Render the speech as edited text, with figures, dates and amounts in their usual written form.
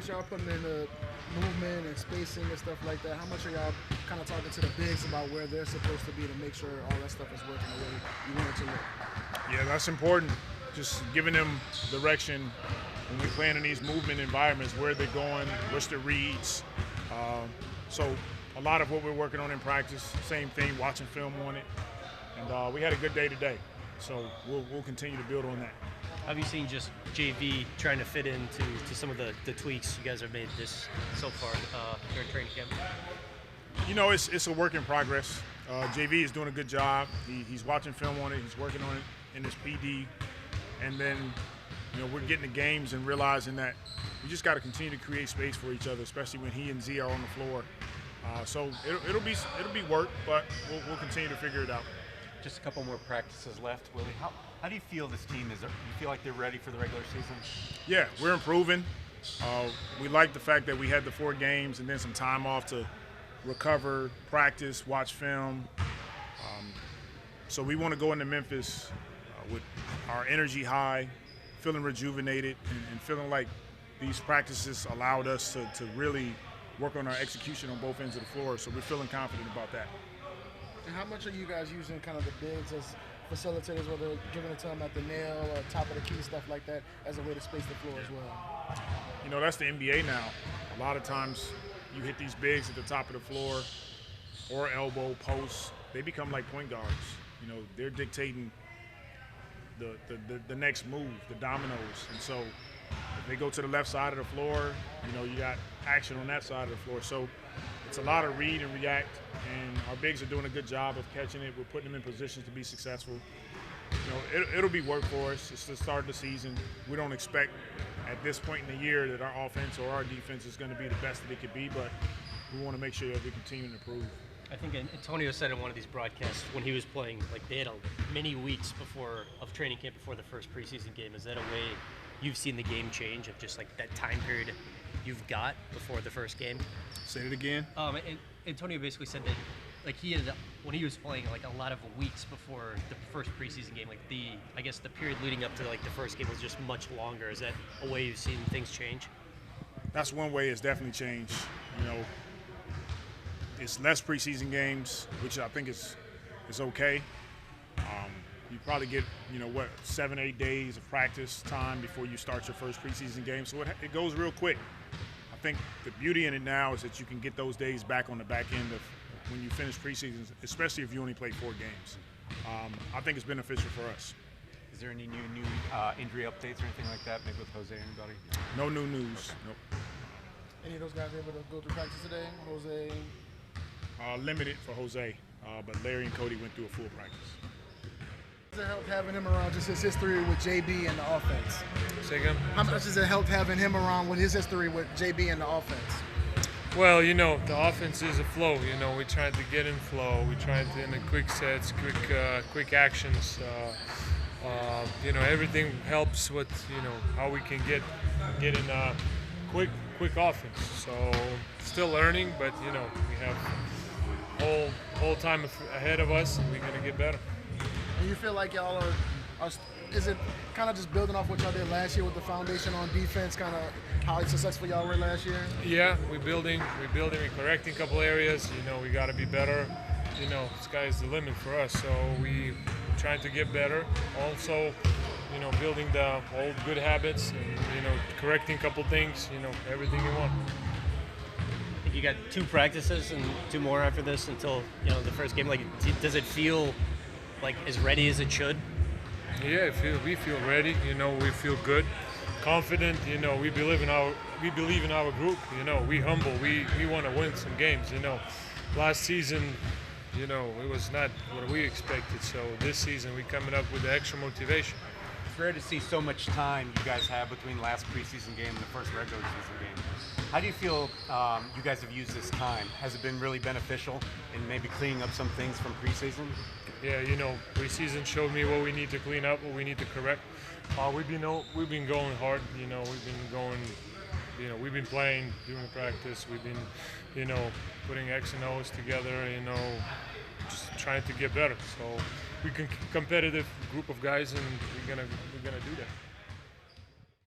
as y'all putting in the movement and spacing and stuff like that, how much are y'all kind of talking to the bigs about where they're supposed to be to make sure all that stuff is working the way you want it to look? Yeah, that's important. Just giving them direction when we're playing in these movement environments, where they're going, what's the reads. So a lot of what we're working on in practice, same thing, watching film on it. And we had a good day today. So we'll continue to build on that. Have you seen just JV trying to fit into some of the tweaks you guys have made this so far during training camp? You know, it's a work in progress. JV is doing a good job. He's watching film on it. He's working on it in his PD. And then, you know, we're getting the games and realizing that we just got to continue to create space for each other, especially when he and Z are on the floor. So it'll be work, but we'll continue to figure it out. Just a couple more practices left, Willie. How do you feel this team is? Do you feel like they're ready for the regular season? Yeah, we're improving. We like the fact that we had the 4 games and then some time off to recover, practice, watch film. So we want to go into Memphis with our energy high, feeling rejuvenated, and feeling like these practices allowed us to really work on our execution on both ends of the floor. So we're feeling confident about that. And how much are you guys using kind of the bigs as facilitators, whether giving it to them at the nail or top of the key, stuff like that, as a way to space the floor as well? You know, that's the NBA now. A lot of times you hit these bigs at the top of the floor or elbow, post. They become like point guards. You know, they're dictating the next move, the dominoes. And so if they go to the left side of the floor, you know, you got action on that side of the floor. So it's a lot of read and react, and our bigs are doing a good job of catching it. We're putting them in positions to be successful. You know, it'll be work for us. It's the start of the season. We don't expect at this point in the year that our offense or our defense is going to be the best that it could be, but we want to make sure that we continue to improve. I think Antonio said in one of these broadcasts when he was playing, like they had many weeks of training camp before the first preseason game. Is that a way you've seen the game change, of just like that time period you've got before the first game? Say it again. Antonio basically said that, like, he ended up, when he was playing, like a lot of weeks before the first preseason game, like I guess the period leading up to like the first game was just much longer. Is that a way you've seen things change? That's one way it's definitely changed. You know, it's less preseason games, which I think is okay. You probably get, 7, 8 days of practice time before you start your first preseason game. So it goes real quick. I think the beauty in it now is that you can get those days back on the back end of when you finish preseason, especially if you only play 4 games. I think it's beneficial for us. Is there any new injury updates or anything like that, maybe with Jose or anybody? No new news, nope. Any of those guys able to go through practice today? Jose? Limited for Jose, but Larry and Cody went through a full practice. Does it help having him around, just his history with JB and the offense? Say again? How much does it help having him around with his history with JB and the offense? Well, the offense is a flow. We try to get in flow. We try to in the quick sets, quick actions. Everything helps with how we can get in quick offense. So still learning, but we have whole time ahead of us, and we're gonna get better. And you feel like y'all are is it kind of just building off what y'all did last year with the foundation on defense, kind of how successful y'all were last year? Yeah, we're building, we're correcting a couple areas. We got to be better. Sky's the limit for us, so we trying to get better. Also, building the old good habits and correcting a couple things. Everything you want. I think you got 2 practices and 2 more after this until the first game. Like, does it feel like as ready as it should? Yeah, we feel ready. We feel good, confident. We believe in our group. We humble. We want to win some games. Last season, it was not what we expected. So this season, we coming up with the extra motivation. It's rare to see so much time you guys have between last preseason game and the first regular season game. How do you feel you guys have used this time? Has it been really beneficial in maybe cleaning up some things from preseason? Yeah, preseason showed me what we need to clean up, what we need to correct. We've been going hard. We've been playing, doing practice. We've been, putting X and O's together. Just trying to get better. So we're a competitive group of guys, and we're gonna do that.